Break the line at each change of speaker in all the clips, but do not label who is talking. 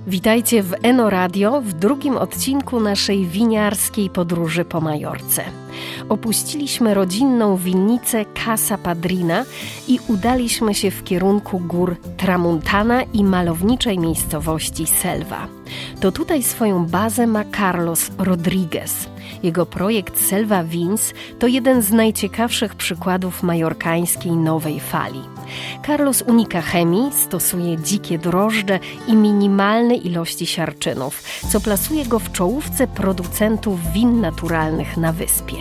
Witajcie w Eno Radio w drugim odcinku naszej winiarskiej podróży po Majorce. Opuściliśmy rodzinną winnicę Casa Padrina i udaliśmy się w kierunku gór Tramuntana i malowniczej miejscowości Selva. To tutaj swoją bazę ma Carlos Rodriguez. Jego projekt Selva Vins to jeden z najciekawszych przykładów majorkańskiej nowej fali. Carlos unika chemii, stosuje dzikie drożdże i minimalne ilości siarczynów, co plasuje go w czołówce producentów win naturalnych na wyspie.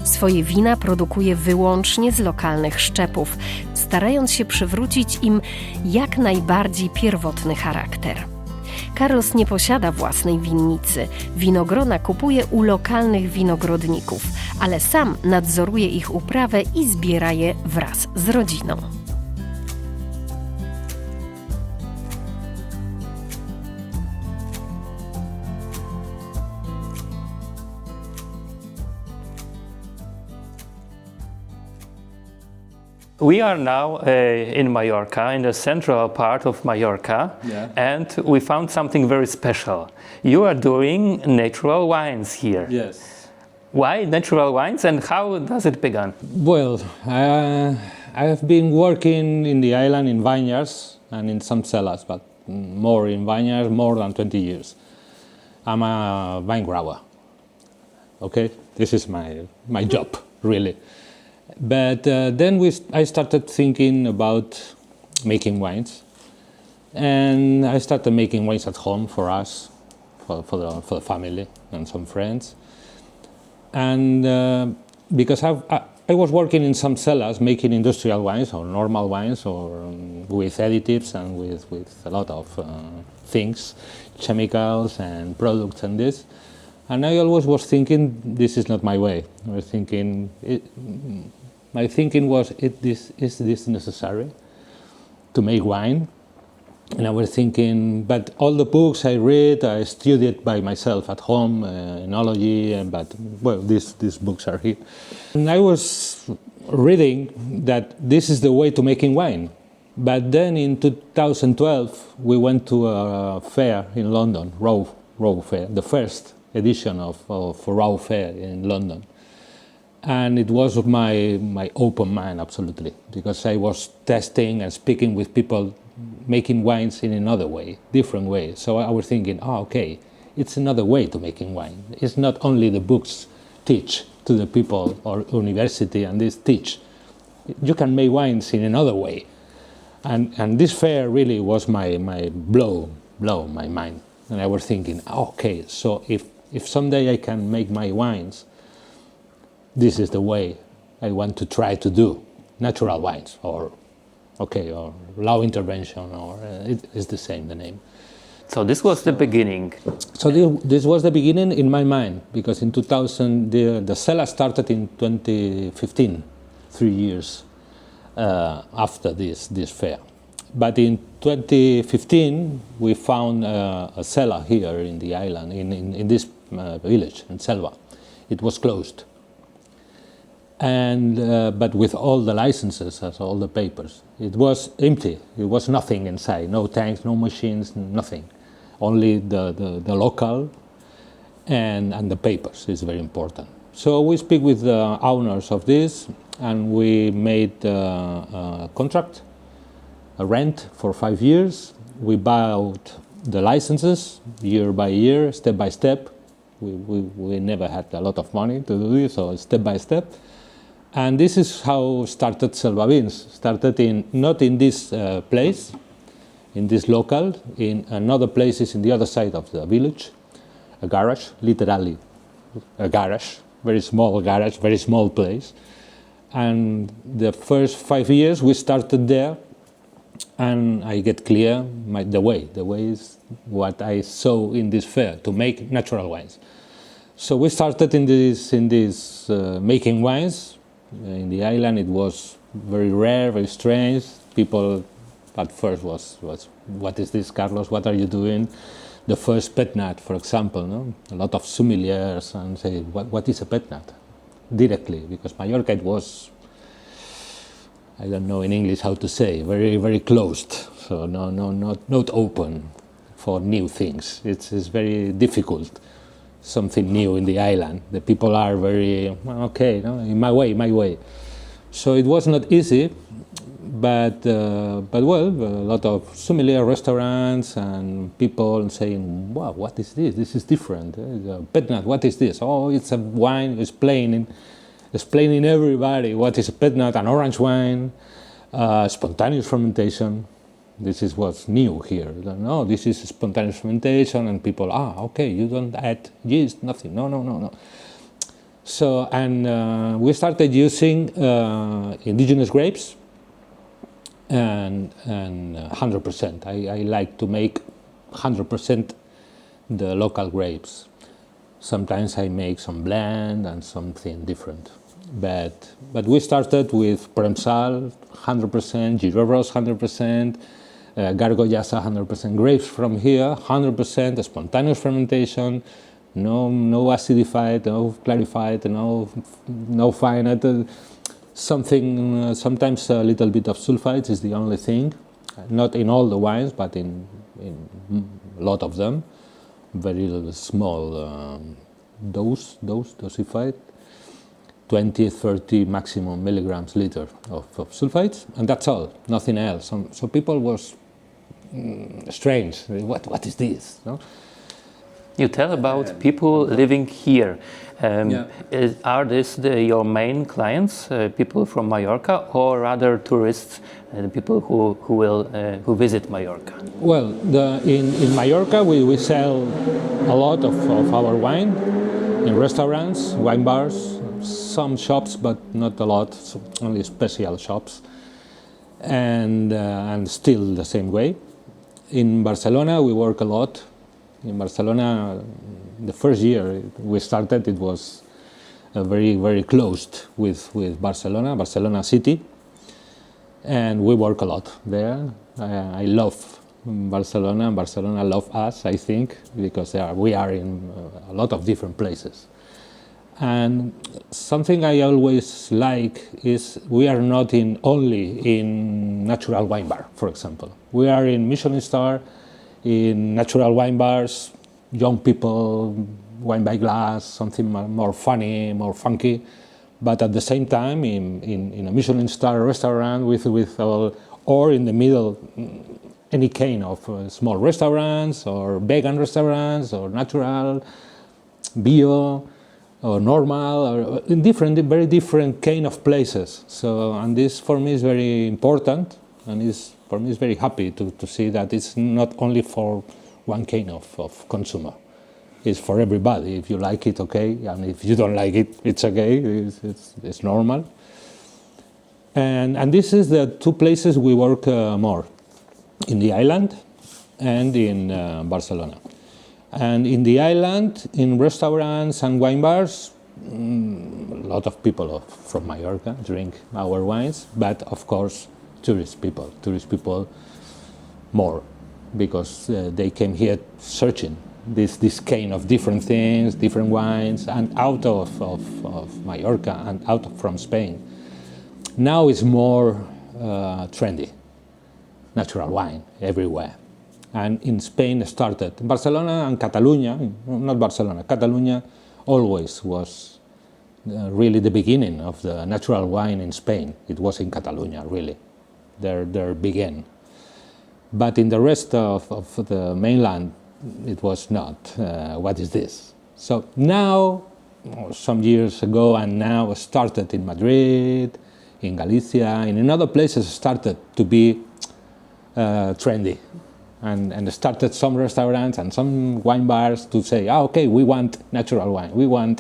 Swoje wina produkuje wyłącznie z lokalnych szczepów, starając się przywrócić im jak najbardziej pierwotny charakter. Carlos nie posiada własnej winnicy. Winogrona kupuje u lokalnych winogrodników, ale sam nadzoruje ich uprawę i zbiera je wraz z rodziną.
We are now in Mallorca, in the central part of Mallorca, and we found something very special. You are doing natural wines here.
Yes.
Why natural wines and how does it begin?
Well, I have been working in the island in vineyards and in some cellars, but more in vineyards, more than 20 years. I'm a vine grower. Okay, this is my job, really. But then I started thinking about making wines, and I started making wines at home for us, for the family and some friends. And because I was working in some cellars making industrial wines or normal wines or with additives and with a lot of things, chemicals and products and this. And I always was thinking, this is not my way. I was thinking, my thinking was, is this necessary to make wine? And I was thinking, but all the books I read, I studied by myself at home, enology, but well, these books are here. And I was reading that this is the way to making wine. But then in 2012, we went to a fair in London, Rowe Fair, the first edition of Rowe Fair in London. And it was my open mind, absolutely, because I was testing and speaking with people making wines in another way, different way. So I was thinking, okay, it's another way to making wine. It's not only the books teach to the people or university and this teach. You can make wines in another way. And this fair really was my blow my mind. And I was thinking, okay, so if someday I can make my wines, this is the way I want to try to do natural wines, or low intervention, or it is the same, the name.
So this was the beginning.
So this was the beginning in my mind, because in 2000, the cellar started in 2015, 3 years after this fair. But in 2015, we found a cellar here in the island, in this village, in Selva. It was closed. And but with all the licenses, all the papers, it was empty. It was nothing inside. No tanks, no machines, nothing. Only the local and the papers is very important. So we speak with the owners of this, and we made a contract, a rent for 5 years. We bought the licenses year by year, step by step. We never had a lot of money to do this, so step by step. And this is how started Selva Vins. Started not in this place, in this local, in another places in the other side of the village, a garage, literally a garage, very small garage, very small place. And the first 5 years we started there, and I get clear the way is what I saw in this fair, to make natural wines. So we started in this making wines. In the island it was very rare, very strange. People at first was what is this, Carlos? What are you doing? The first pet nat, for example, no? A lot of sommeliers and say, what is a pet nat? Directly, because Mallorca it was, I don't know in English how to say, very, very closed. So not open. for new things. It's very difficult, something new in the island. The people are very, well, okay, no, in my way. So it was not easy, but well, a lot of similar restaurants and people saying, wow, what is this? This is different. Petnat, what is this? Oh, it's a wine, explaining everybody what is a petnat, an orange wine, spontaneous fermentation. This is what's new here. No, this is spontaneous fermentation, and people, okay, you don't add yeast, nothing. No. So, and we started using indigenous grapes and 100%. I like to make 100% the local grapes. Sometimes I make some blend and something different. But we started with Premsal 100%, Giroros 100%, Gargoyasa 100% grapes from here, 100% spontaneous fermentation, no acidified, no clarified, no finite. Something, sometimes a little bit of sulfites is the only thing, not in all the wines, but in a lot of them. Very small dosified, 20, 30 maximum milligrams liter of sulfites, and that's all, nothing else. So people was strange. What is this? No?
You tell about people living here. Are these your main clients, people from Mallorca, or rather tourists, people who visit Mallorca?
Well, in Mallorca we sell a lot of our wine in restaurants, wine bars, some shops, but not a lot, only special shops, and still the same way. In Barcelona we work a lot. In Barcelona, the first year we started, it was very, very closed with Barcelona city, and we work a lot there. I love Barcelona, and Barcelona love us, I think, because we are in a lot of different places. And something I always like is we are not only in natural wine bar, for example. We are in Michelin star, in natural wine bars, young people, wine by glass, something more funny, more funky, but at the same time in a Michelin star restaurant or in the middle, any kind of small restaurants or vegan restaurants or natural, bio, or normal, or in very different kind of places. So, and this for me is very important, and for me is very happy to see that it's not only for one kind of consumer. It's for everybody. If you like it, okay, and if you don't like it, it's okay. It's normal. And this is the two places we work more, in the island and in Barcelona. And in the island, in restaurants and wine bars, a lot of people from Mallorca drink our wines, but of course tourist people more, because they came here searching this kind of different things, different wines, and out of Mallorca and out from Spain. Now it's more trendy, natural wine everywhere. And in Spain started. Barcelona and Catalonia, not Barcelona, Catalonia always was really the beginning of the natural wine in Spain. It was in Catalonia, really. There began. But in the rest of the mainland, it was not. What is this? So now, some years ago, and now started in Madrid, in Galicia, in other places started to be trendy. And started some restaurants and some wine bars to say, okay, we want natural wine,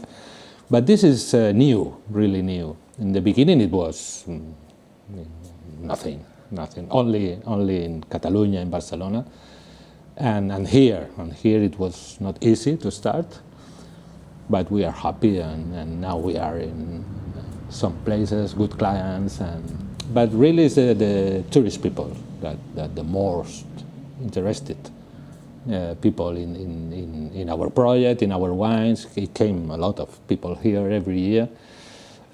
but this is new, really new. In the beginning it was nothing, only in Catalonia, in Barcelona, and here it was not easy to start, but we are happy, and now we are in some places, good clients, but really it's the tourist people that the most interested people in our project, in our wines. It came a lot of people here every year.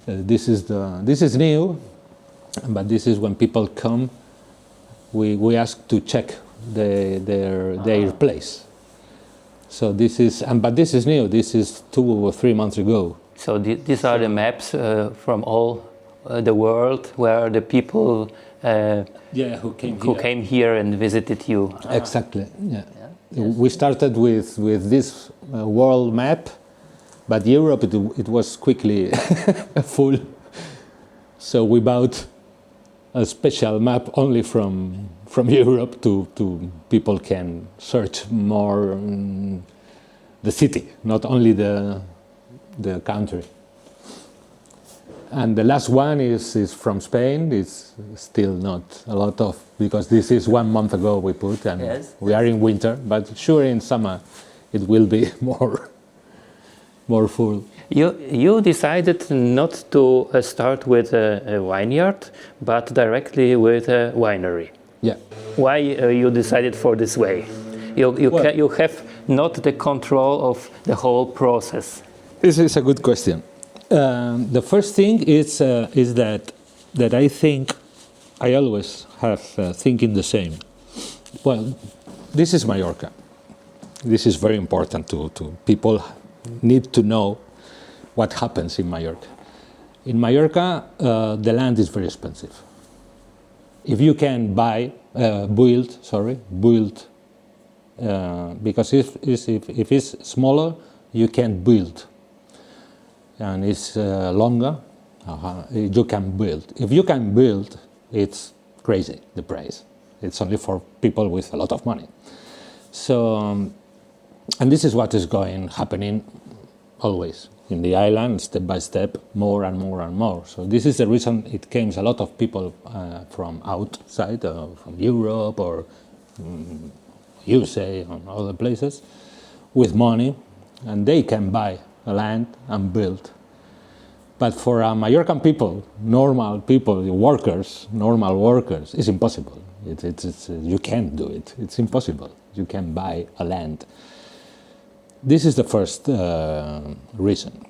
This is new, but this is when people come. We ask to check their place. So this is, but this is new. This is 2 or 3 months ago.
So these are the maps from all the world where the people who came here and visited you.
Exactly. Yeah. We started with this world map, but Europe it was quickly full. So we bought a special map only from Europe to people can search more the city, not only the country. And the last one is from Spain. It's still not a lot of, because this is 1 month ago we put, and we are in winter, but sure in summer it will be more full.
You decided not to start with a vineyard, but directly with a winery.
Yeah.
Why you decided for this way? You have not the control of the whole process.
This is a good question. The first thing is that I think I always have thinking the same. Well, this is Mallorca. This is very important to people need to know what happens in Mallorca. In Mallorca, the land is very expensive. If you can build, because if it's smaller, you can build, and it's longer, you can build. If you can build, it's crazy, the price. It's only for people with a lot of money. So, and this is what is happening always in the island, step by step, more and more and more. So this is the reason it came a lot of people from outside, from Europe or USA and other places, with money, and they can buy a land and build. But for Mallorcan people, normal workers, it's impossible. You can't do it. It's impossible. You can buy a land. This is the first reason.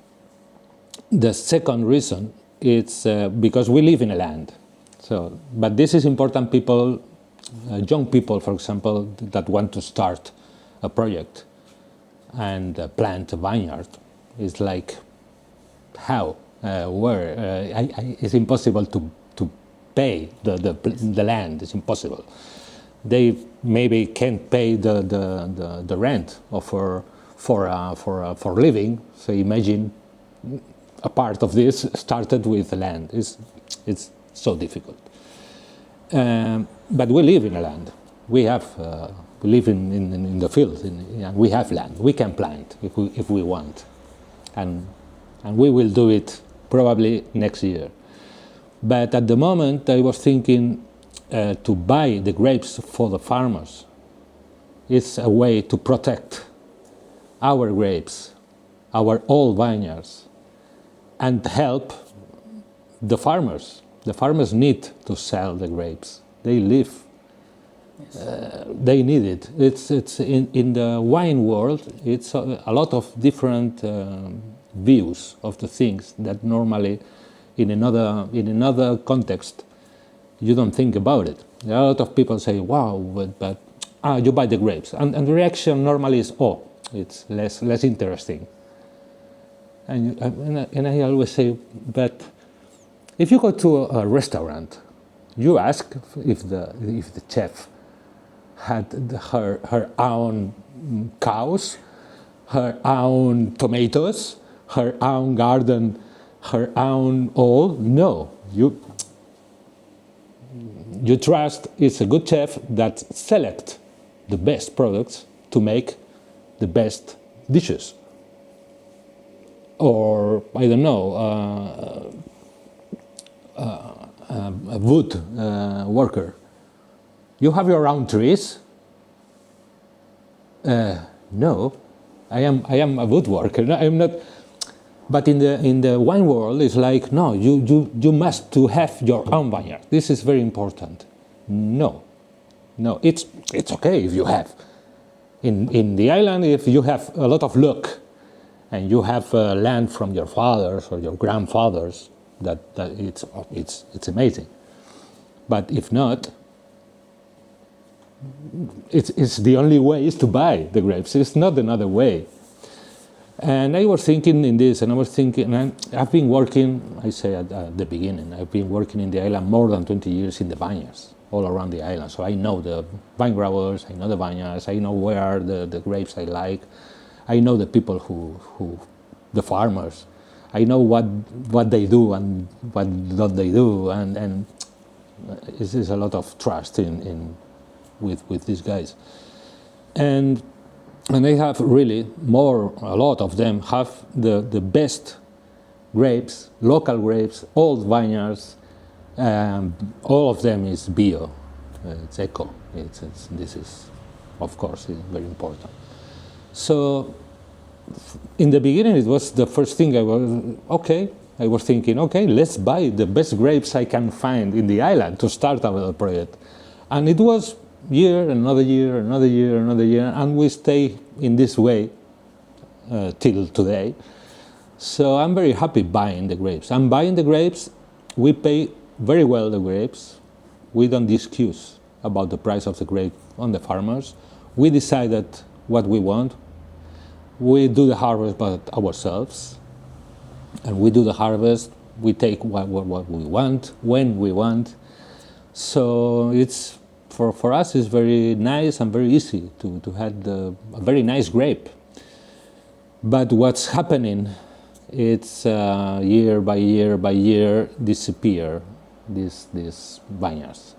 The second reason is because we live in a land. So, but this is important. People, young people, for example, that want to start a project and plant a vineyard. It's like how, where? It's impossible to pay the land. It's impossible. They maybe can't pay the rent for living. So imagine a part of this started with land. It's so difficult. But we live in a land. We live in the field, and we have land. We can plant if we want, and we will do it probably next year. But at the moment, I was thinking to buy the grapes for the farmers. It's a way to protect our grapes, our old vineyards, and help the farmers. The farmers need to sell the grapes. They live. They need it. It's in the wine world. It's a lot of different views of the things that normally, in another context, you don't think about it. There are a lot of people say, "Wow, but you buy the grapes," and the reaction normally is, "Oh, it's less interesting." And I always say, but if you go to a restaurant, you ask if the chef had her own cows, her own tomatoes, her own garden, her own all. No, you trust it's a good chef that select the best products to make the best dishes. Or I don't know, a wood worker. You have your own trees? No, I am a woodworker. No, I'm not. But in the wine world, it's like, no, you must to have your own vineyard. This is very important. No, it's okay if you have. In the island, if you have a lot of luck, and you have land from your fathers or your grandfathers, that it's amazing. But if not, it's the only way is to buy the grapes. It's not another way. And I was thinking in this, and I was thinking, and I've been working, I say at the beginning, I've been working in the island more than 20 years in the vineyards, all around the island. So I know the vine growers, I know the vineyards, I know where are the grapes I like, I know the people who the farmers, I know what they do and what don't they do, and it's a lot of trust with these guys. And they have really a lot of them have the best grapes, local grapes, old vineyards. All of them is bio, it's eco. This is, of course, is very important. So in the beginning, it was the first thing I was thinking, okay, let's buy the best grapes I can find in the island to start our project. And it was year, another year, another year, another year, and we stay in this way till today. So I'm very happy buying the grapes. I'm buying the grapes, we pay very well the grapes, we don't discuss about the price of the grape on the farmers. We decided what we want, we do the harvest by ourselves, and we do the harvest, we take what we want, when we want. So it's, for us, it's very nice and very easy to have a very nice grape. But what's happening, it's year by year by year disappear these vineyards.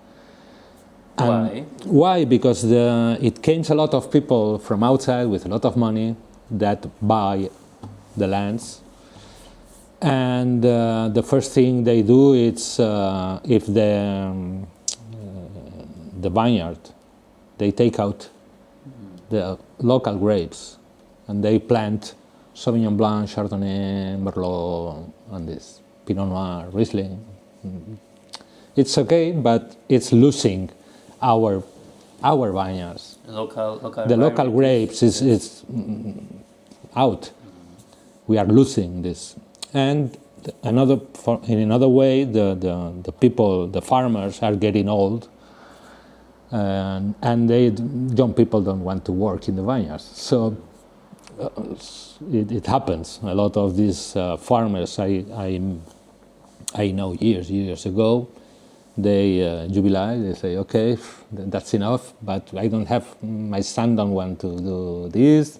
Why?
Why? Because it comes a lot of people from outside with a lot of money that buy the lands. And the first thing they do is if the vineyard, they take out the local grapes and they plant Sauvignon Blanc, Chardonnay, Merlot, and this Pinot Noir, Riesling. It's okay, but it's losing our vineyards. The local grapes is out. We are losing this. And in another way, the people, the farmers are getting old, and young people don't want to work in the vineyards. So it happens. A lot of these farmers I know years ago, they jubilate. They say, okay, that's enough. But I don't have, my son don't want to do this.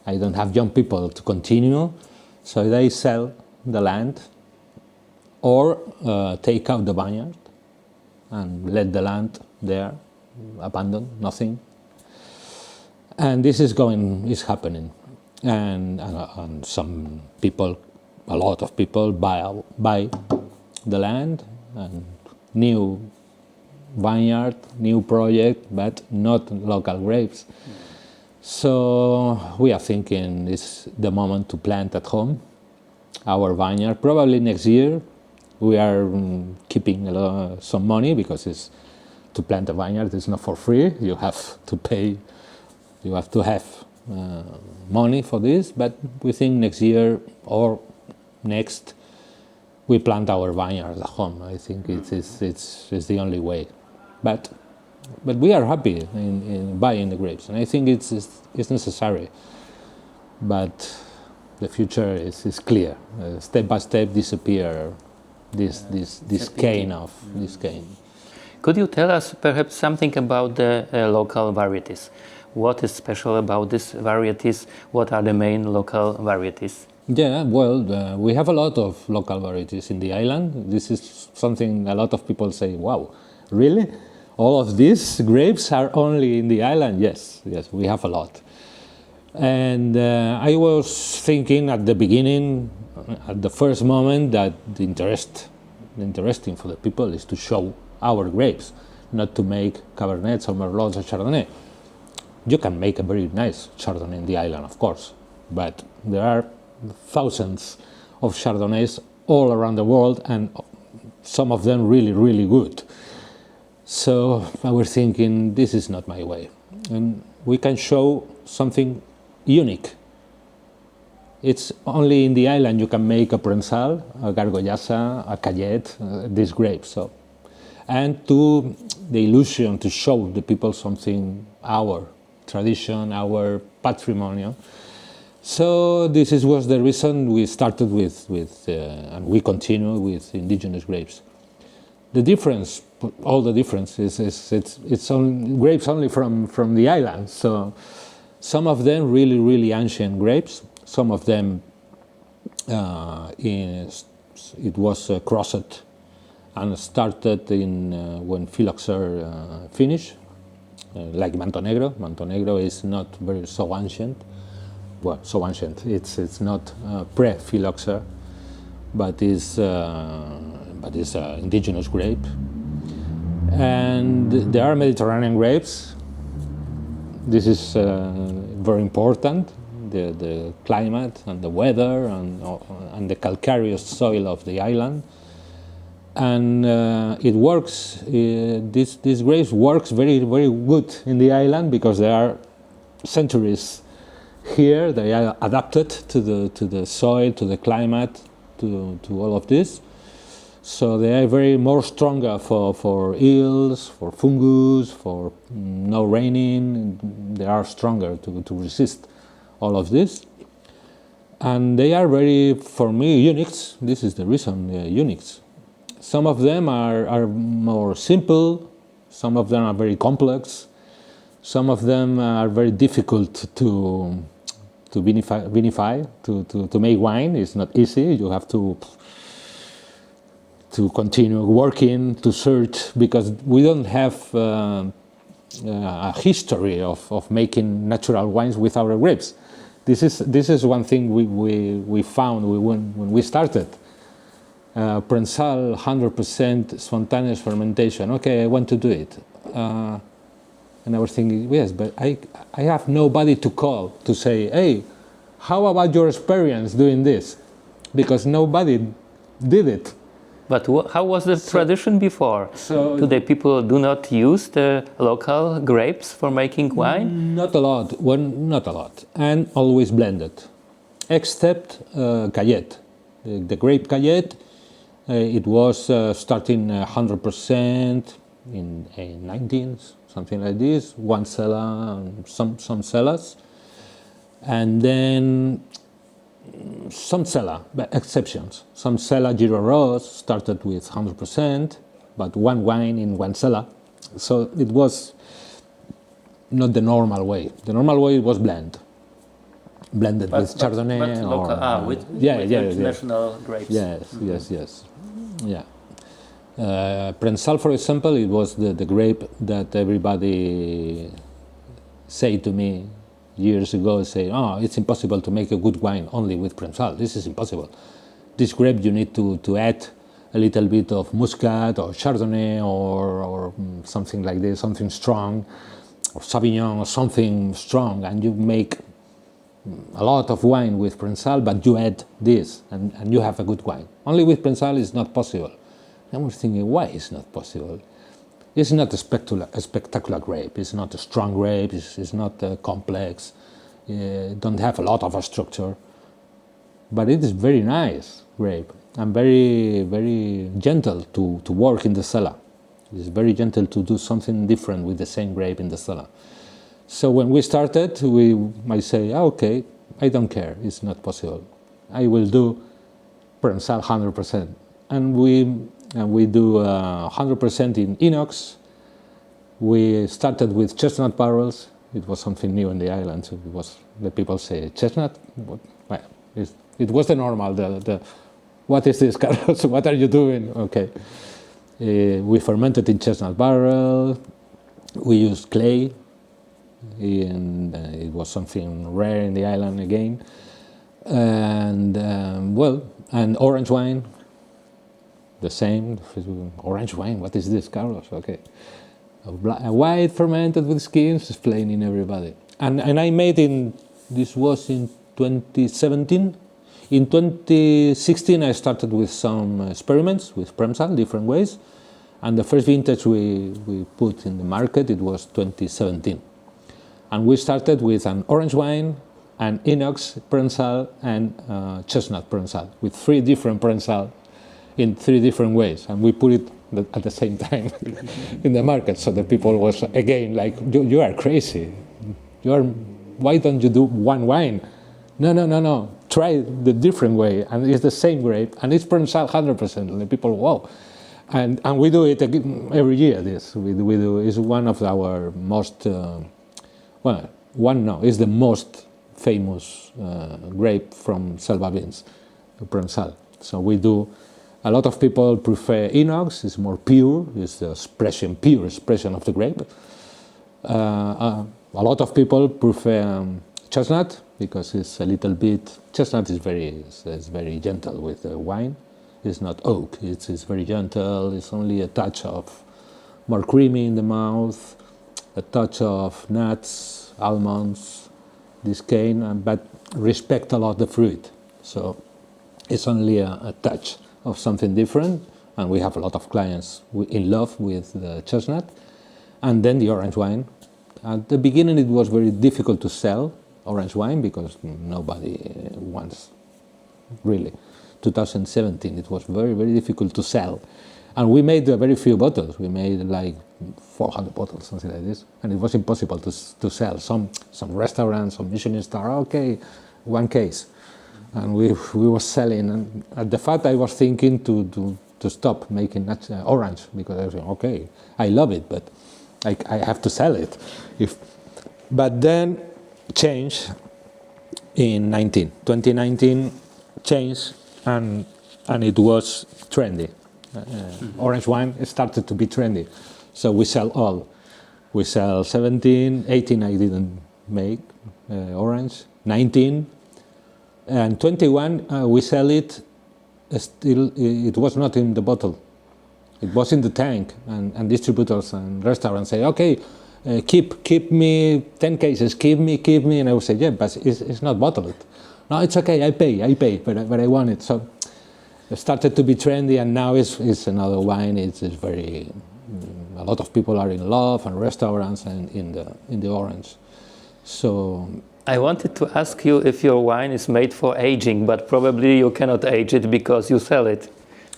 I don't have young people to continue. So they sell the land or take out the vineyard and let the land there, abandoned, nothing. And this is happening. And some people, a lot of people buy the land and new vineyard, new project, but not local grapes. So we are thinking it's the moment to plant at home our vineyard. Probably next year we are keeping some money because it's to plant a vineyard is not for free. You have to pay. You have to have money for this. But we think next year or next we plant our vineyard at home. I think it's the only way. But we are happy in buying the grapes, and I think it's necessary. But the future is clear. Step by step disappear this cane.
Could you tell us perhaps something about the local varieties? What is special about these varieties? What are the main local varieties?
Yeah, well, we have a lot of local varieties in the island. This is something a lot of people say, wow, really? All of these grapes are only in the island? Yes, we have a lot. And I was thinking at the beginning, at the first moment, that the interesting for the people is to show our grapes, not to make Cabernets or Merlots or Chardonnay. You can make a very nice Chardonnay in the island, of course, but there are thousands of Chardonnays all around the world, and some of them really, really good. So I was thinking, this is not my way. And we can show something unique. It's only in the island you can make a Prensal, a Gargoyasa, a Cayet, these grapes. So, and to the illusion to show the people something, our tradition, our patrimony. So this was the reason we started with and we continue with indigenous grapes. The difference, all the difference is it's grapes only from the island. So some of them really ancient grapes. Some of them it was crossed and started in when phylloxera finished, like Mantonegro. Mantonegro is not so ancient. Well, so ancient. It's not pre-phylloxera, but is indigenous grape. And there are Mediterranean grapes. This is very important. The climate and the weather and the calcareous soil of the island, and it works. This grapes works very good in the island because there are centuries here. They are adapted to the soil, to the climate, to all of this. So they are very more stronger for eels, for fungus, for no raining. They are stronger to resist all of this, and they are very, for me, uniques. This is the reason, uniques. Some of them are more simple, some of them are very complex, some of them are very difficult to vinify, to make wine. It's not easy. You have to continue working, to search, because we don't have a history of making natural wines with our grapes. This is one thing we found when we started. Prensal, 100% spontaneous fermentation. Okay, I want to do it. And I was thinking, yes, but I have nobody to call to say, hey, how about your experience doing this? Because nobody did it.
But how was the tradition before?
So
today people do not use the local grapes for making wine?
Not a lot, not a lot, and always blended, except Cayet. The grape Cayet, it was starting 100% in 19s, something like this, one cellar, some cellars, and then some cellar, but exceptions. Some cellar Giro Rose started with 100%, but one wine in one cellar. So it was not the normal way. The normal way was blended with Chardonnay
with international grapes.
Yes. Yeah. Prensal, for example, it was the grape that everybody said to me years ago, say, oh, it's impossible to make a good wine only with Prensal. This is impossible. This grape you need to add a little bit of Muscat or Chardonnay or something like this, something strong, or Sauvignon or something strong, and you make a lot of wine with Prensal, but you add this and you have a good wine. Only with Prensal is not possible. I was thinking, why is not possible? It's not a spectacular grape. It's not a strong grape. It's not complex. Don't have a lot of a structure, but it is very nice grape and very gentle to work in the cellar. It's very gentle to do something different with the same grape in the cellar. So when we started, we might say, okay, I don't care. It's not possible. I will do Prensal 100%, and we do 100% in inox. We started with chestnut barrels. It was something new in the island. So it was, the people say, chestnut? Well, it was the normal. What is this, Carlos? What are you doing? Okay. We fermented in chestnut barrel. We used clay, and it was something rare in the island again. And and orange wine. The same, orange wine. What is this, Carlos? Okay, a white fermented with skins, explaining everybody. And I made this was in 2017. In 2016, I started with some experiments with Prensal, different ways. And the first vintage we put in the market, it was 2017. And we started with an orange wine, an inox Prensal, and chestnut Prensal, with 3 different Prensal in 3 different ways, and we put it at the same time in the market. So the people was again like, you are crazy. Why don't you do one wine? No. Try the different way, and it's the same grape, and it's Prensal 100%. And the people, wow. And we do it every year. This we do is one of our most is the most famous grape from Selva beans, Prensal. So we do. A lot of people prefer inox. It's more pure. It's the pure expression of the grape. A lot of people prefer chestnut because it's a little bit. Chestnut is very gentle with the wine. It's not oak. It's very gentle. It's only a touch of more creamy in the mouth, a touch of nuts, almonds, this cane, but respect a lot the fruit. So it's only a touch of something different, and we have a lot of clients in love with the chestnut. And then the orange wine. At the beginning, it was very difficult to sell orange wine because nobody wants really. 2017, it was very, very difficult to sell. And we made very few bottles. We made like 400 bottles, something like this. And it was impossible to sell. Some restaurants, some Michelin star, okay, one case. And we were selling. And at the fact, I was thinking to stop making orange because I was saying, okay, I love it, but I have to sell it. But then change in 2019 changed. And it was trendy. Orange wine started to be trendy. So we sell all. We sell 17, 18 I didn't make orange, 19. And 21 we sell it still, it was not in the bottle. It was in the tank. And distributors and restaurants say, okay, keep me 10 cases, keep me. And I would say, yeah, but it's not bottled. No, it's okay, I pay, but I want it. So it started to be trendy, and now it's another wine. It's very, a lot of people are in love, and restaurants and in the orange. So
I wanted to ask you if your wine is made for aging, but probably you cannot age it because you sell it.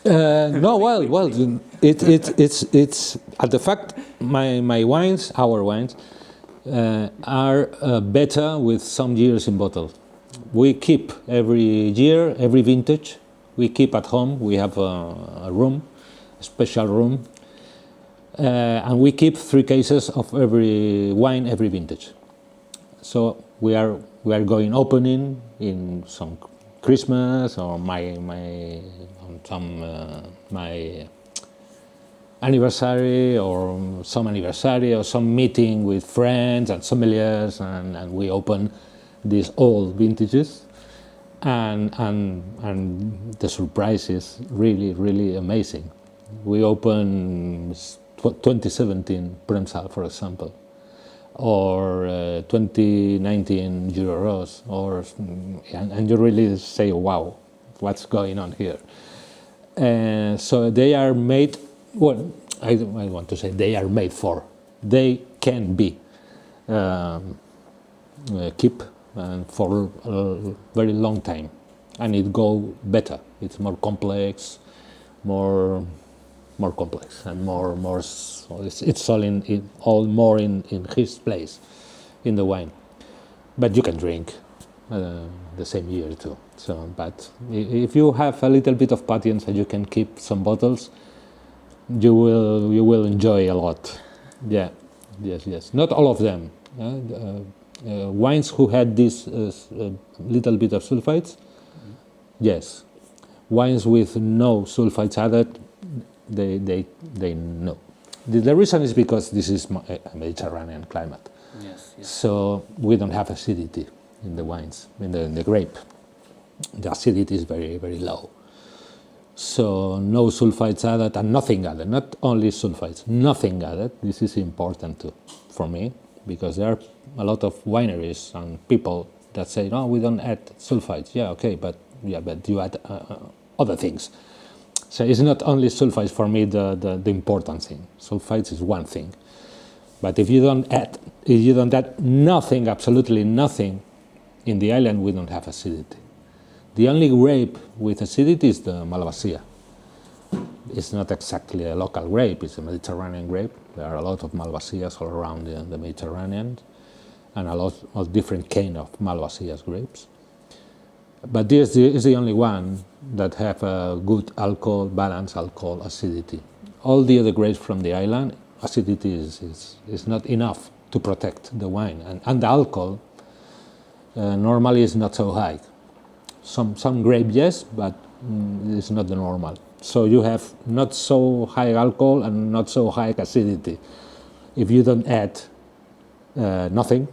No, well, it's at the fact my wines, our wines, are better with some years in bottle. We keep every year, every vintage, we keep at home. We have a room, a special room, and we keep 3 cases of every wine, every vintage. So we are opening in some Christmas or my anniversary or some meeting with friends and sommeliers, and we open these old vintages, and the surprise is really, really amazing. We open 2017 Premsal, for example, or 2019 Jura Rose, and you really say, wow, what's going on here? So they are made, well, I want to say they are made for. They can be keep for a very long time, and it go better. It's more complex, more complex, and more. So it's all more in his place, in the wine. But you can drink the same year too. So, but if you have a little bit of patience and you can keep some bottles, you will enjoy a lot. Yeah, yes. Not all of them. Wines who had this little bit of sulfites, yes. Wines with no sulfites added, they no. The reason is because this is a Mediterranean climate.
Yes.
So we don't have acidity in the wines, in the grape. The acidity is very, very low. So no sulfites added and nothing added, not only sulfites, nothing added. This is important too for me, because there are a lot of wineries and people that say, no, we don't add sulfites. Yeah, okay, but you add other things. So it's not only sulfites for me the important thing. Sulfites is one thing. But if you don't add nothing, absolutely nothing, in the island we don't have acidity. The only grape with acidity is the Malvasia. it's not exactly a local grape, it's a Mediterranean grape. There are a lot of Malvaceas all around the Mediterranean, and a lot of different kind of Malvaceas grapes. But this is the only one that have a good alcohol, balanced alcohol acidity. All the other grapes from the island, acidity is not enough to protect the wine. And the alcohol normally is not so high. Some grape, yes, but it's not the normal. So you have not so high alcohol and not so high acidity. If you don't add nothing,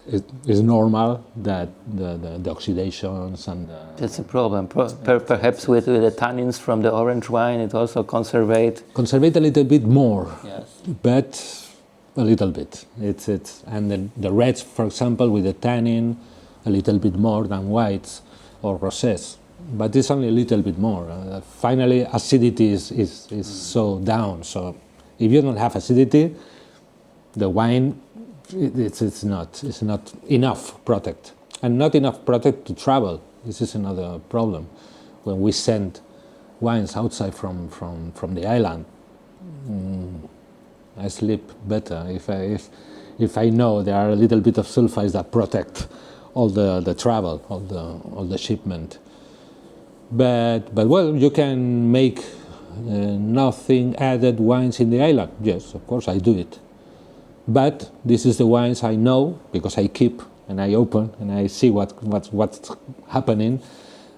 it's normal that the oxidations and
That's a problem. Perhaps with the tannins from the orange wine, it also conservate
conservate a little bit more,
Yes.
but a little bit. It's and then the reds, for example, with the tannin, a little bit more than whites or rosés, but it's only a little bit more. Finally, acidity is so down. So if you don't have acidity, the wine it's not enough product, and not enough product to travel. This is another problem. When we send wines outside from the island, I sleep better if I know there are a little bit of sulfides that protect all the travel, all the shipment. But well, you can make nothing added wines in the island. Yes, of course I do it. But this is the wines I know because I keep and I open and I see what's happening.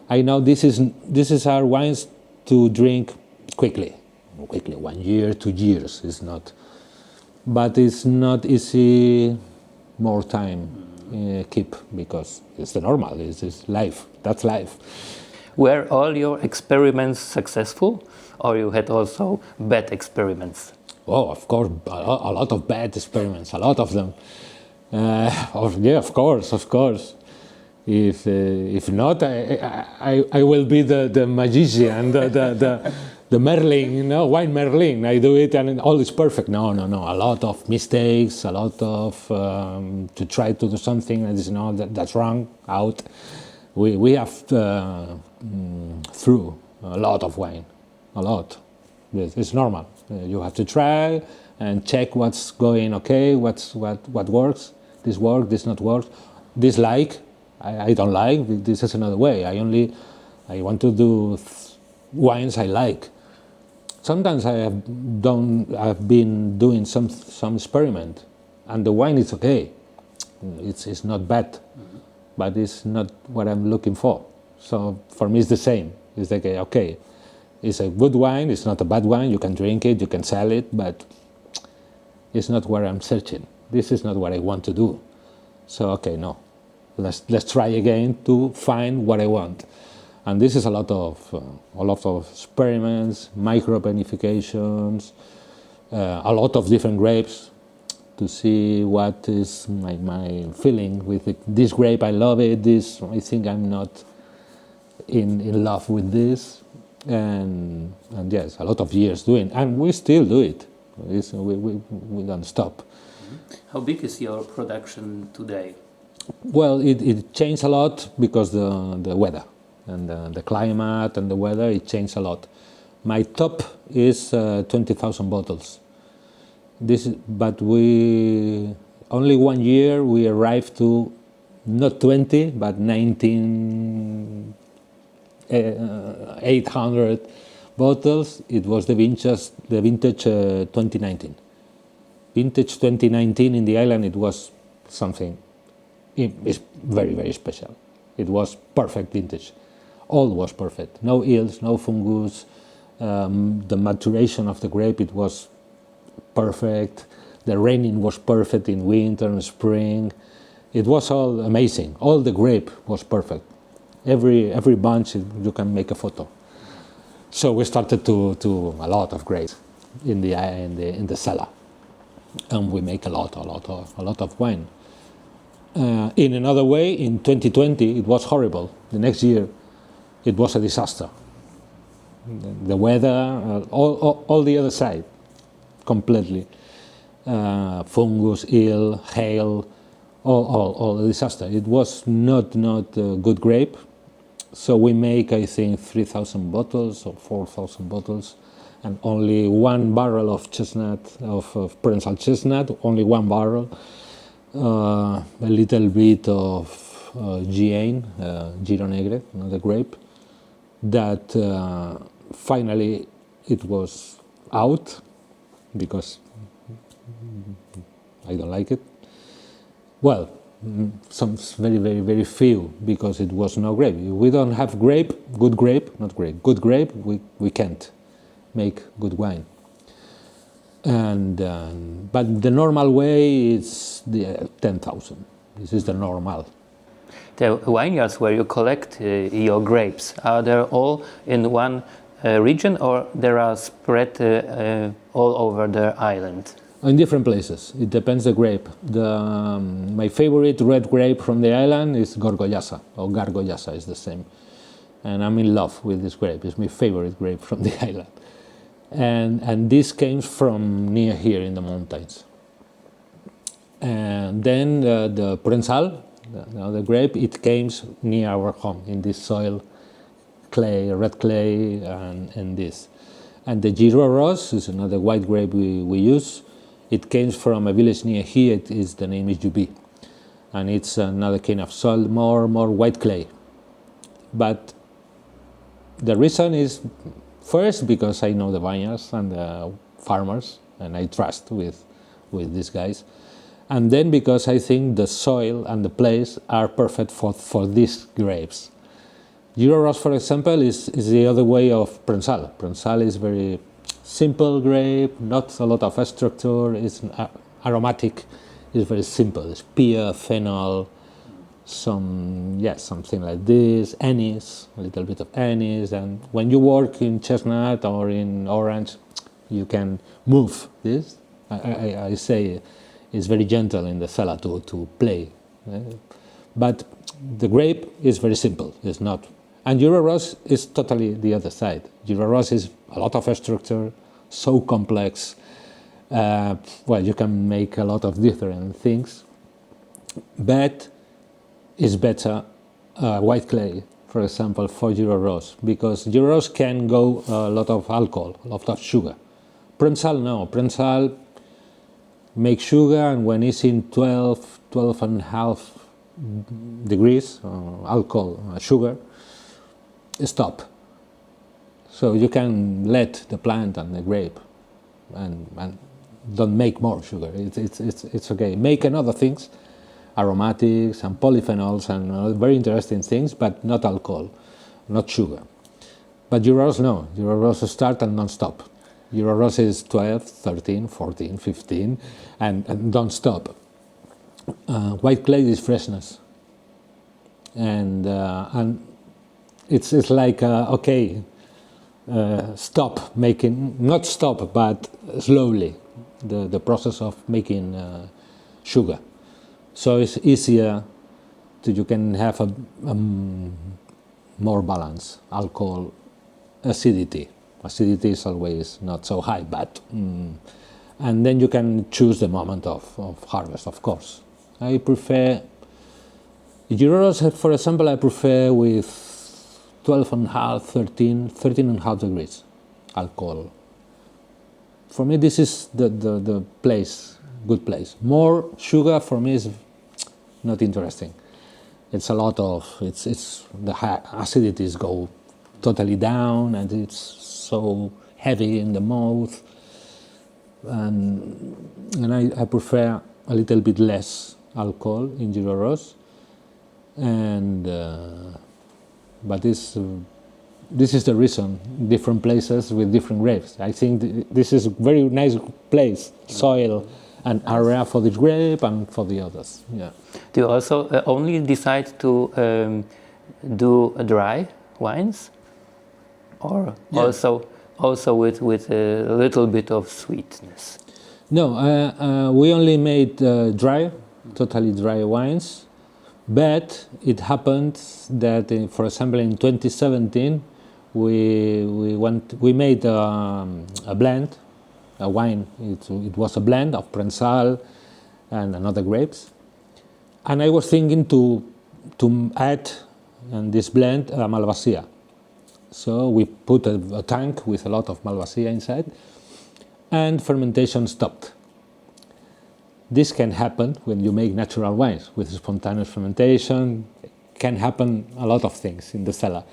I know this is our wines to drink quickly, 1 year, 2 years is not. But it's not easy more time keep because it's the normal. It's life. That's life.
Were all your experiments successful, or you had also bad experiments?
Oh, of course, a lot of bad experiments, a lot of them. Yeah, of course. If not, I will be the magician, the Merlin, wine Merlin. I do it and all is perfect. No. A lot of mistakes, a lot of to try to do something that is that's wrong out. We have through a lot of wine, a lot. It's normal. You have to try and check what's going okay, what works. This works, this not works. This I don't like. This is another way. I want to do wines I like. Sometimes I've been doing some experiment, and the wine is okay. It's not bad, but it's not what I'm looking for. So for me, it's the same. It's like okay. It's a good wine, it's not a bad wine, you can drink it, you can sell it, but it's not where I'm searching. This is not what I want to do. So, okay, no. Let's try again to find what I want. And this is a lot of experiments, micro-vinifications, a lot of different grapes to see what is my feeling with it. This grape, I love it, this, I think I'm not in love with this. And yes, a lot of years doing, and we still do it. We don't stop.
How big is your production today?
Well, it changed a lot because the weather and the climate and the weather, it changed a lot. My top is 20,000 bottles. But we only 1 year we arrived to not 20 but 800 bottles. It was the vintage 2019. Vintage 2019 in the island, it was something it's very, very special. It was perfect vintage. All was perfect. No ills, no fungus. The maturation of the grape, it was perfect. The raining was perfect in winter and spring. It was all amazing. All the grape was perfect. Every bunch you can make a photo. So we started to a lot of grapes in the cellar, and we make a lot of wine. In another way, in 2020 it was horrible. The next year, it was a disaster. The weather, all the other side, completely. Fungus, ill, hail, all a disaster. It was not a good grape. So we make, I think, 3,000 bottles or 4,000 bottles, and only 1 barrel of chestnut, of Prensal chestnut, only 1 barrel. A little bit of Giain, Giro Negre, the grape, that finally it was out because I don't like it. Well, some very, very, very few, because it was no grape. If we don't have good grape, we can't make good wine. And but the normal way is the 10,000. This is the normal.
The vineyards where you collect your grapes, are they all in one region, or there are spread all over the island?
In different places. It depends the grape. My favorite red grape from the island is Gorgollasa, or Gargollasa is the same. And I'm in love with this grape. It's my favorite grape from the island. And this came from near here in the mountains. And then the Prensal, the grape, it came near our home in this soil, clay, red clay, and this. And the Giro Ros is another white grape we use. It came from a village near here. The name is Jubi, and it's another kind of soil, more white clay. But the reason is, first, because I know the vineyards and the farmers, and I trust with these guys. And then because I think the soil and the place are perfect for these grapes. Giro Ros, for example, is the other way of Prensal. Prensal is very simple grape, not a lot of structure, it's aromatic, it's very simple. It's pear, fennel, something like this, anise, a little bit of anise. And when you work in chestnut or in orange, you can move this. I say it's very gentle in the cellar to play. But the grape is very simple, it's not. And Giro Ros is totally the other side. Giro Ros is a lot of structure, so complex. You can make a lot of different things, but it's better white clay, for example, for Giro Ros, because Giro Ros can go a lot of alcohol, a lot of sugar. Prensal, no. Prensal make sugar, and when it's in 12 and a half degrees, alcohol, sugar, stop. So you can let the plant and the grape and don't make more sugar. It's okay. Make another things, aromatics and polyphenols and very interesting things, but not alcohol, not sugar. But Giro Ros, no. Giro Ros start and don't stop. Giro Ros is 12, 13, 14, 15, and don't stop. White clay is freshness. And it's like, stop making, not stop, but slowly, the process of making sugar. So it's easier you can have a more balance. Alcohol, acidity. Acidity is always not so high, but and then you can choose the moment of harvest, of course. I prefer Giro Ros, for example, I prefer with 12 and a half, 13 and a half degrees alcohol. For me, this is the place, good place. More sugar for me is not interesting. It's a lot of, the acidities go totally down, and it's so heavy in the mouth. And I prefer a little bit less alcohol in Giro Ros. And but this is the reason. Different places with different grapes. I think this is a very nice place, soil and area for this grape and for the others. Yeah.
Do you also only decide to do dry wines, or also with a little bit of sweetness?
No, we only made totally dry wines. But it happened that, for example, in 2017, we made a blend, a wine. It was a blend of Prensal and another grapes. And I was thinking to add and this blend Malvasia. So we put a tank with a lot of Malvasia inside, and fermentation stopped. This can happen when you make natural wines with spontaneous fermentation. Can happen a lot of things in the cellar,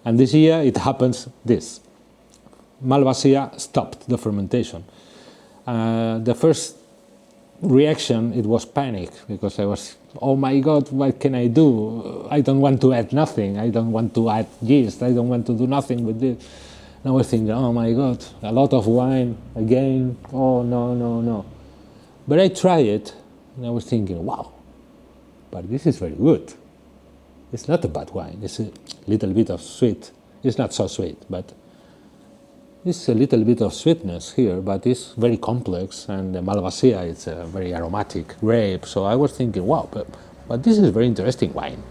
and this year it happens this. Malvasia stopped the fermentation. The first reaction, it was panic, because I was, oh my God, what can I do? I don't want to add nothing. I don't want to add yeast. I don't want to do nothing with this. And I was thinking, oh my God, a lot of wine again. Oh no, no, no. But I tried it, and I was thinking, wow, but this is very good. It's not a bad wine. It's a little bit of sweet. It's not so sweet, but it's a little bit of sweetness here, but it's very complex, and the Malvasia, it's a very aromatic grape. So I was thinking, wow, but this is a very interesting wine.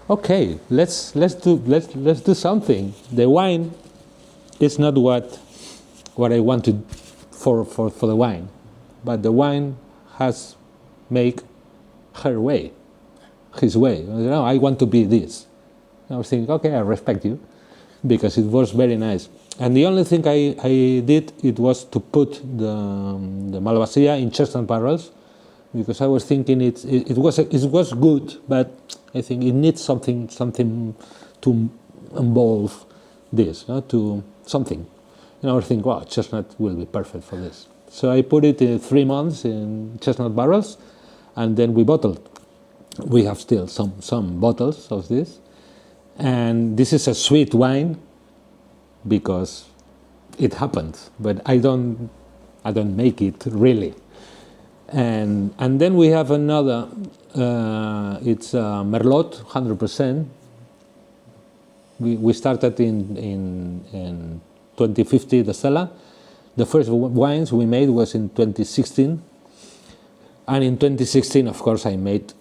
Okay, let's do something. The wine is not what I wanted for the wine, but the wine has make her way, his way. No, I want to be this. I was thinking, okay, I respect you, because it was very nice. And the only thing I did, it was to put the Malvasia in chestnut barrels, because I was thinking it was good, but I think it needs something to involve this, to something. And I was thinking, wow, chestnut will be perfect for this. So I put it in 3 months in chestnut barrels, and then we bottled. We have still some bottles of this, and this is a sweet wine, because it happened, but I don't make it really. And then we have another. It's Merlot, 100%. We started in 2015 the cellar. The first wines we made was in 2016, and in 2016, of course, I made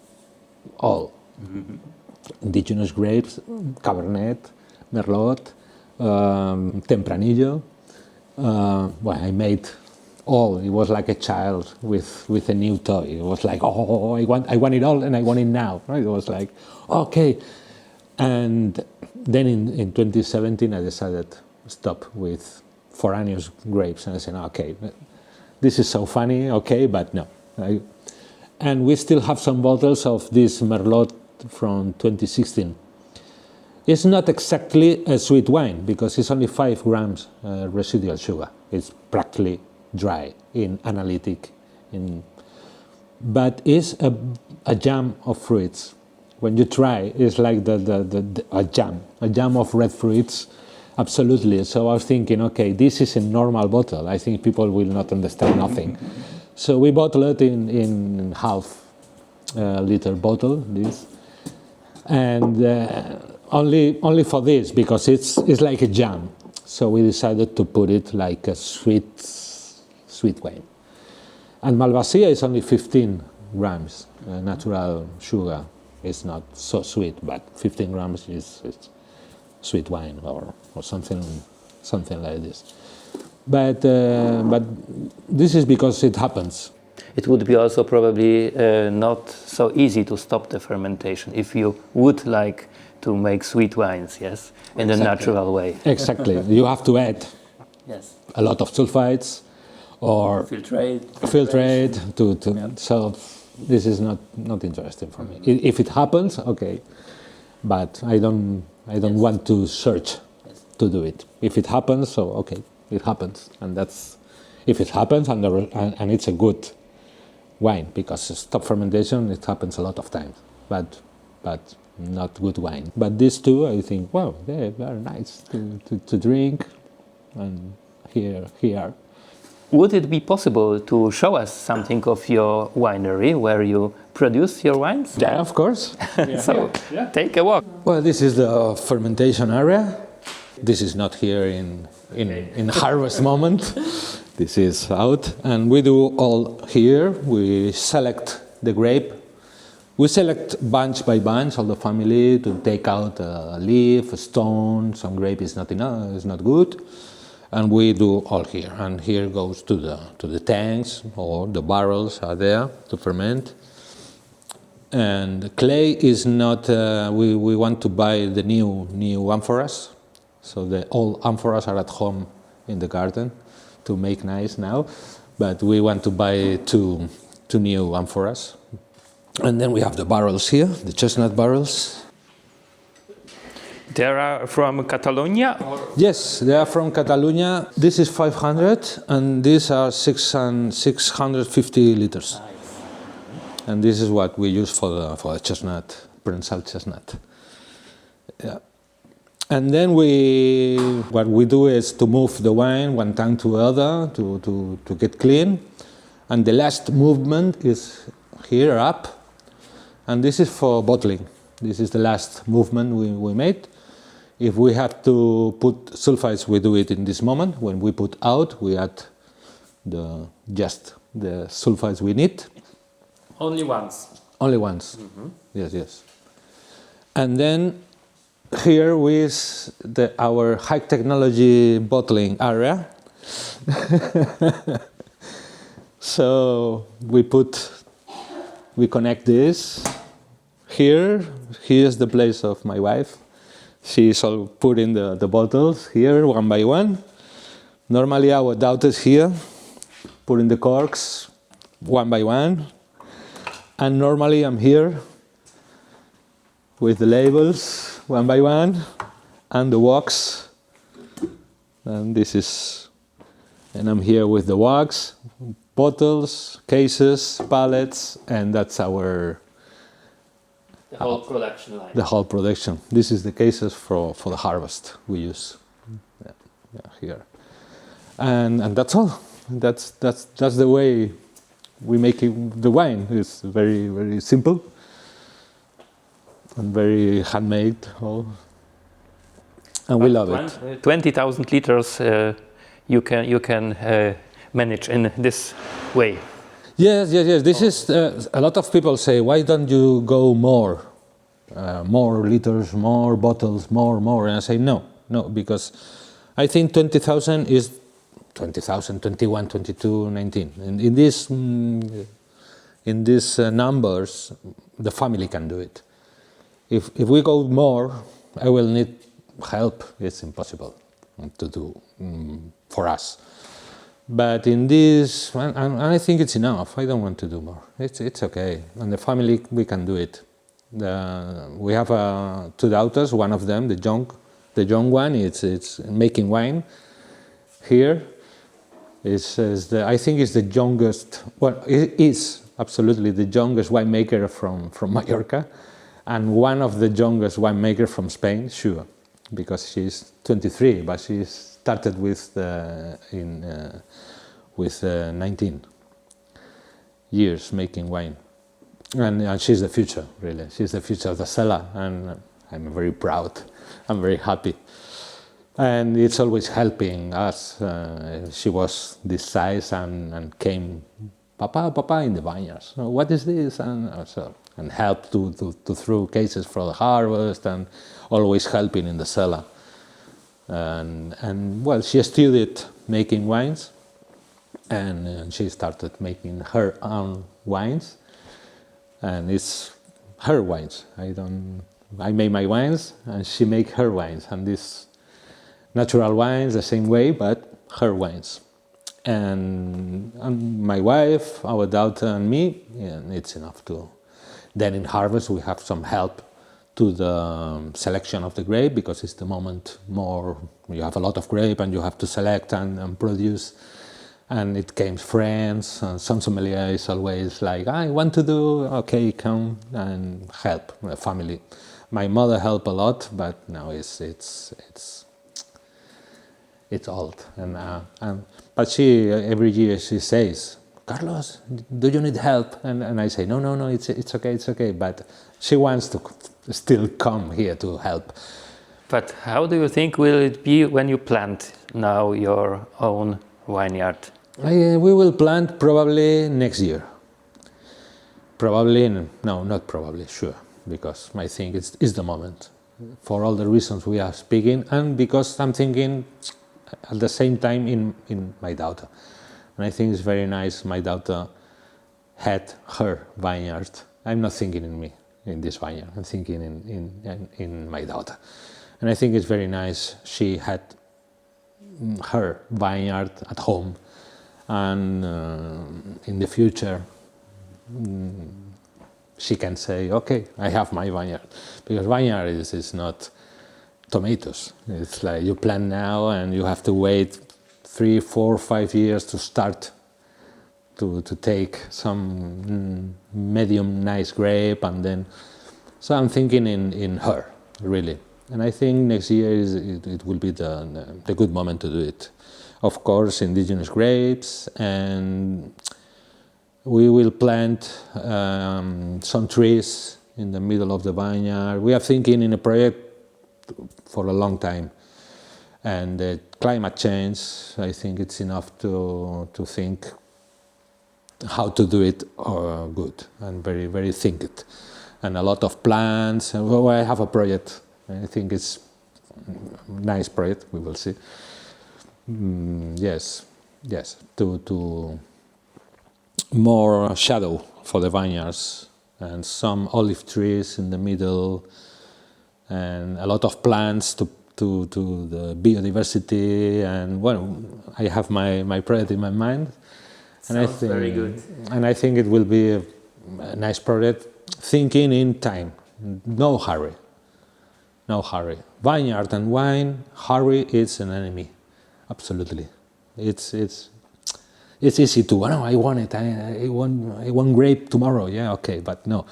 all indigenous grapes, Cabernet, Merlot. Tempranillo. Well, I made all. It was like a child with a new toy. It was like, oh, I want it all, and I want it now. Right? It was like, okay. And then in 2017, I decided to stop with foraneous grapes, and I said, okay, this is so funny, okay, but no. And we still have some bottles of this Merlot from 2016. It's not exactly a sweet wine, because it's only 5 grams residual sugar. It's practically dry in analytic, but it's a jam of fruits. When you try, it's like a jam of red fruits, absolutely. So I was thinking, okay, this is a normal bottle. I think people will not understand nothing. So we bottle it in half liter bottle, this, and only for this, because it's like a jam. So we decided to put it like a sweet wine. And Malvasia is only 15 grams natural sugar. It's not so sweet, but 15 grams is sweet wine or something like this. But this is because it happens.
It would be also probably not so easy to stop the fermentation if you would like to make sweet wines, yes, in a natural way.
Exactly. You have to add a lot of sulfites or filtrate to so this is not interesting for me. If it happens, okay, but I don't want to search to do it. If it happens, so okay, it happens, and that's if it happens and it's a good wine, because stop fermentation, it happens a lot of times, but not good wine. But these two, I think, wow, they are nice to drink, and here.
Would it be possible to show us something of your winery where you produce your wines?
Yeah, of course.
So, take a walk.
Well, this is the fermentation area. This is not here in harvest moment. This is out, and we do all here. We select the grape. We select bunch by bunch, all the family, to take out a leaf, a stone. Some grape is not enough, is not good, and we do all here. And here goes to the tanks, or the barrels are there to ferment. And the clay is not. We want to buy the new amphoras, so the old amphoras are at home in the garden to make nice now, but we want to buy two new amphoras. And then we have the barrels here, the chestnut barrels.
They are from Catalonia?
Yes, they are from Catalonia. This is 500, and these are 650 liters. And this is what we use for the chestnut, Prensal chestnut. Yeah. And then what we do is to move the wine one tank to other to get clean. And the last movement is here up, and this is for bottling. This is the last movement we made. If we have to put sulfites, we do it in this moment. When we put out, we add just the sulfites we need.
Only once.
Only once. Mm-hmm. Yes. And then here is our high technology bottling area. So we connect this here. Here's the place of my wife. She's all putting the bottles here one by one. Normally our daughters here putting the corks one by one. And normally I'm here with the labels one by one and the wax. And I'm here with the wax, bottles, cases, pallets, and that's
The whole production line.
the whole production. This is the cases for the harvest we use. Yeah, here. And that's all. That's the way we make the wine. It's very, very simple and very handmade. And we love it.
20,000 liters you can manage in this way.
Yes. This is a lot of people say, why don't you go more liters, more bottles, more? And I say no, because I think 20,000 is 20,000, 21, 22, 19. And in these numbers, the family can do it. If we go more, I will need help. It's impossible to do for us. But in this, and I think it's enough. I don't want to do more. It's okay. And the family, we can do it. We have two daughters. One of them, the young one, it's making wine. Here, I think it's the youngest. Well, it is absolutely the youngest winemaker from Mallorca, and one of the youngest winemaker from Spain, sure, because she's 23, but she started with 19 years making wine, and she's the future, really. She's the future of the cellar, and I'm very proud. I'm very happy, and it's always helping us. She was this size and came, Papa in the vineyards. So what is this? And help to throw cases for the harvest, and always helping in the cellar. And well, she studied making wines, and she started making her own wines, and it's her wines. I make my wines, and she make her wines, and these natural wines the same way, but her wines. And my wife, our daughter, and me, and it's enough to. Then in harvest we have some help to the selection of the grape, because it's the moment more you have a lot of grape and you have to select and produce. And it came friends, and some sommelier is always like, I want to do, okay, come and help the family. My mother helped a lot, but now it's old. But she every year she says, Carlos, do you need help? And I say, no, it's okay. But she wants to still come here to help.
But how do you think will it be when you plant now your own vineyard?
We will plant probably next year. Not probably, sure, because I think it's the moment, for all the reasons we are speaking, and because I'm thinking at the same time in my daughter. And I think it's very nice. My daughter had her vineyard I'm not thinking in me, in this vineyard. I'm thinking in my daughter. And I think it's very nice. She had her vineyard at home, and in the future she can say, okay, I have my vineyard. Because vineyard is not tomatoes. It's like you plant now and you have to wait 3, 4, 5 years to start to take some medium nice grape, and then, so I'm thinking in her, really. And I think next year it will be the good moment to do it. Of course, indigenous grapes, and we will plant some trees in the middle of the vineyard. We are thinking in a project for a long time. And climate change, I think it's enough to think how to do it good and very, very think it. And a lot of plants. Well, I have a project. I think it's a nice project. We will see. Yes, to more shadow for the vineyards and some olive trees in the middle, and a lot of plants to the biodiversity. And well, I have my project in my mind. And I think,
very good.
And I think it will be a nice project. Thinking in time, no hurry. No hurry. Vineyard and wine, hurry is an enemy. Absolutely. It's easy to, no, I want it. I want grape tomorrow. Yeah, okay, but no.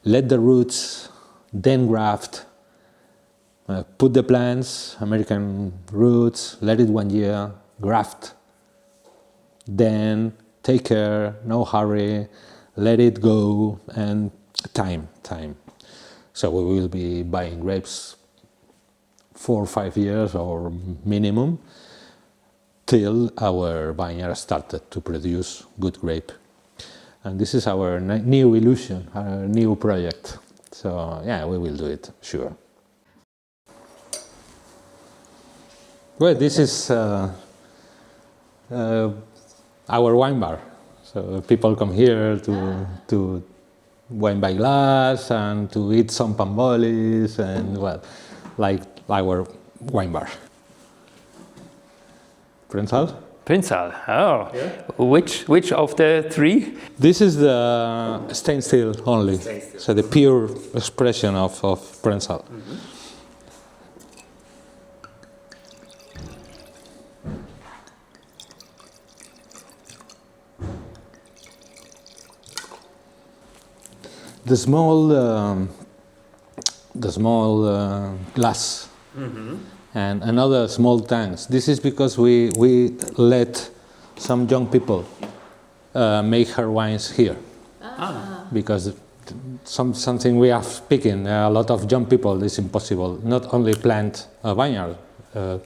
Let the roots, then graft. Put the plants, American roots, let it 1 year, graft. Then take care, no hurry, let it go, and time. So we will be buying grapes 4 or 5 years or minimum till our vineyard started to produce good grape. And this is our new illusion, our new project. So yeah, we will do it, sure. Well, this is our wine bar. So people come here to wine by glass and to eat some pambolis and, well, like our wine bar. Prensal?
Prensal. Oh, yeah. Which of the 3?
This is the stained steel only. So the pure expression of Prensal. Mm-hmm. The small glass and another small tanks. This is because we let some young people make her wines here. Because something we are speaking, a lot of young people, it's impossible. Not only plant a vineyard, to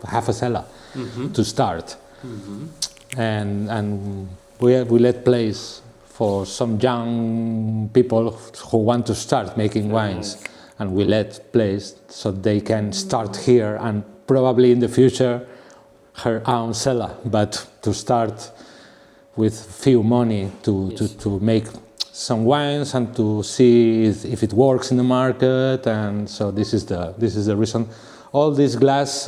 have a cellar, to start. And we let place for some young people who want to start making wines, and we let place so they can start here and probably in the future her own cellar, but to start with few money to make some wines and to see if it works in the market. And so this is the reason. All this glass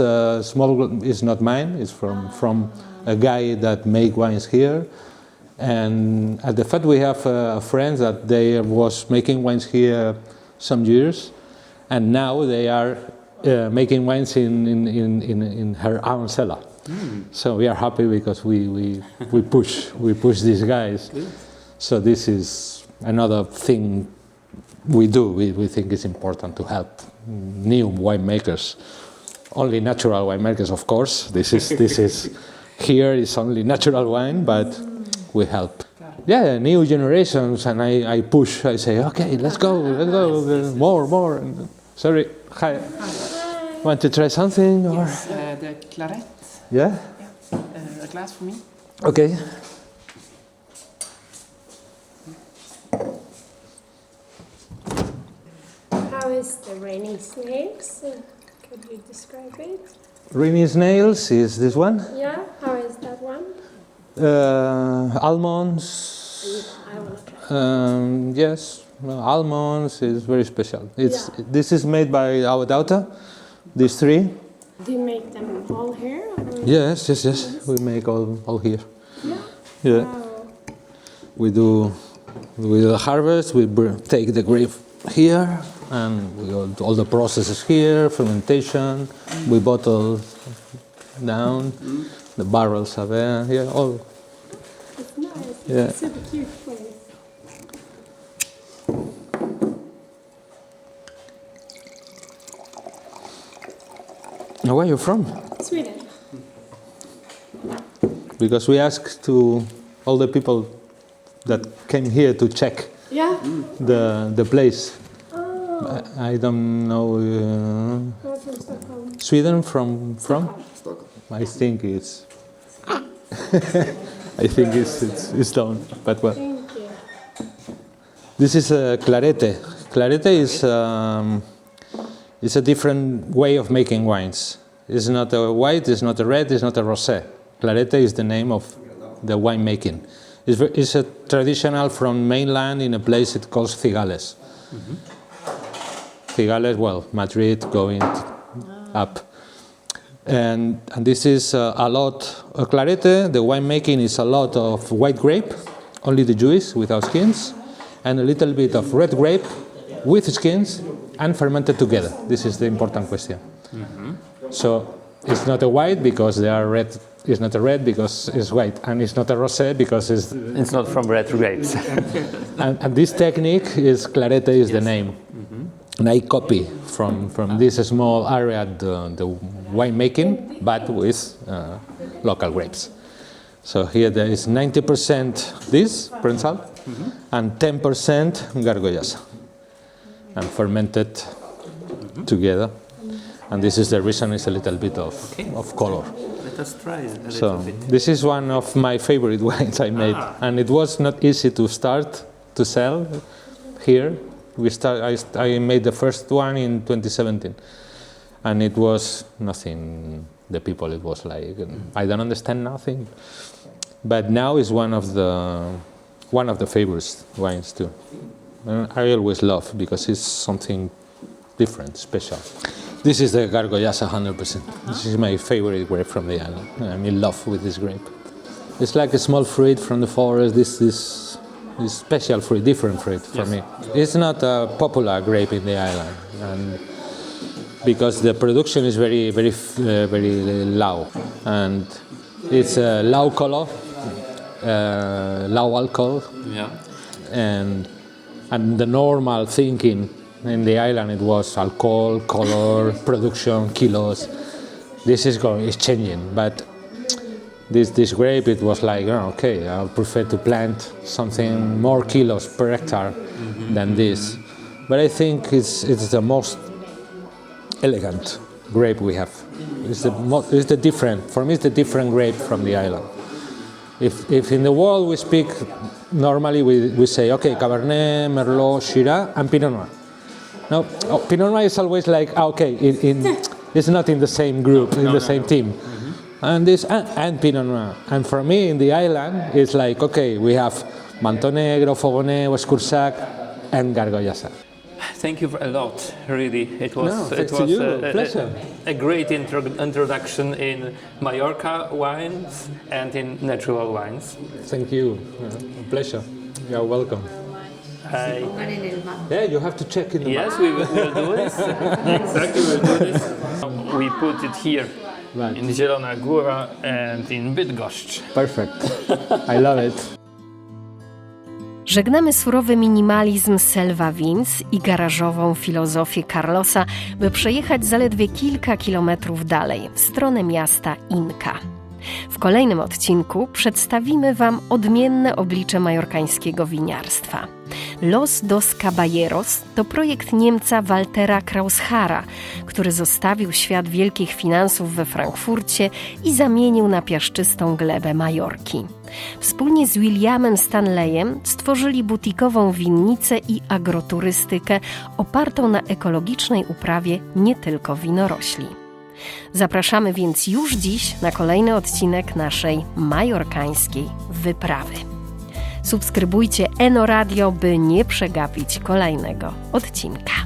small is not mine. It's from a guy that make wines here. And at the fact we have a friend that they was making wines here some years, and now they are making wines in her own cellar. So we are happy because we push these guys. So this is another thing we do. We think it's important to help new winemakers, only natural winemakers, of course. This is here is only natural wine, but we help. Yeah, new generations, and I push. I say, okay, let's go, more. Sorry, hi. Want to try something or?
Yes, the claret.
Yeah.
A glass for me.
Okay.
How is the rainy snails? Could you describe it?
Rainy snails is this one.
Yeah, how is that one?
Almonds,
I want to try.
Yes, almonds is very special. This is made by our daughter. These three.
Do you make them all here? Or?
Yes. We make all here.
Yeah.
Yeah.
Wow.
We do the harvest. We take the grape here, and we do all the processes here. Fermentation. We bottle down. The barrels are there. Yeah, all.
It's nice.
Yeah.
It's a super cute place.
Now, where are you from?
Sweden.
Because we asked to all the people that came here to check
Yeah.
the place.
Oh,
I don't know.
I'm from Stockholm.
Sweden from?
Stockholm.
I think it's. I think it's done. But well,
Thank you.
this is a clarete. Clarete is a different way of making wines. It's not a white. It's not a red. It's not a rosé. Clarete is the name of the wine making. It's a traditional from mainland in a place it calls Cigales. Cigales, well, Madrid going up. And this is a lot of clarete. The winemaking is a lot of white grape, only the juice without skins, and a little bit of red grape with skins and fermented together. This is the important question. So it's not a white because they are red. It's not a red because it's white, and it's not a rosé because
It's not from red grapes.
and this technique is clarete is the name. And I copy from this small area the winemaking, but with local grapes. So here there is 90% this Prensal and 10% Gargoyasa, and fermented together. And this is the reason it's a little bit of color.
Let us try a little
So
bit.
this is one of my favorite wines I made, and it was not easy to start to sell here. I made the first one in 2017, and it was nothing. The people, it was like I don't understand nothing. But now it's one of the favorite wines too. And I always love because it's something different, special. This is the Gargoyasa 100%. This is my favorite grape from the island. I'm in love with this grape. It's like a small fruit from the forest. This special fruit, different fruit for me. It's not a popular grape in the island, and because the production is very low, and it's a low color, low alcohol,
Yeah.
and the normal thinking in the island it was alcohol, color, production, kilos. This is changing, but this grape it was like, oh, okay, I prefer to plant something more kilos per hectare than this. But I think it's the most elegant grape we have. It's the different, for me it's the different grape from the island. If in the world we speak normally we say okay, Cabernet, Merlot, Shiraz and Pinot Noir. No, Pinot Noir is always like okay, it's not in the same group, in the same team. And this and Pinot Noir. And for me in the island it's like okay, we have Manto Negro, Fogonet, Escursac and Gargoyasa.
Thank you a lot, really. It was,
No, thanks to you. Pleasure.
a great introduction in Mallorca wines and in natural wines.
Thank you. Pleasure. You are welcome. Yeah, you have to check it.
Yes, we will do this. Exactly, we'll do this. We put it here
Right.
in Zielona Góra and in Bydgoszcz.
Perfect. I love it.
Żegnamy surowy minimalizm Selva Vins i garażową filozofię Carlosa, by przejechać zaledwie kilka kilometrów dalej, w stronę miasta Inca. W kolejnym odcinku przedstawimy Wam odmienne oblicze majorkańskiego winiarstwa. Los dos Caballeros to projekt Niemca Waltera Kraushara, który zostawił świat wielkich finansów we Frankfurcie i zamienił na piaszczystą glebę Majorki. Wspólnie z Williamem Stanleyem stworzyli butikową winnicę i agroturystykę opartą na ekologicznej uprawie nie tylko winorośli. Zapraszamy więc już dziś na kolejny odcinek naszej majorkańskiej wyprawy. Subskrybujcie Eno Radio, by nie przegapić kolejnego odcinka.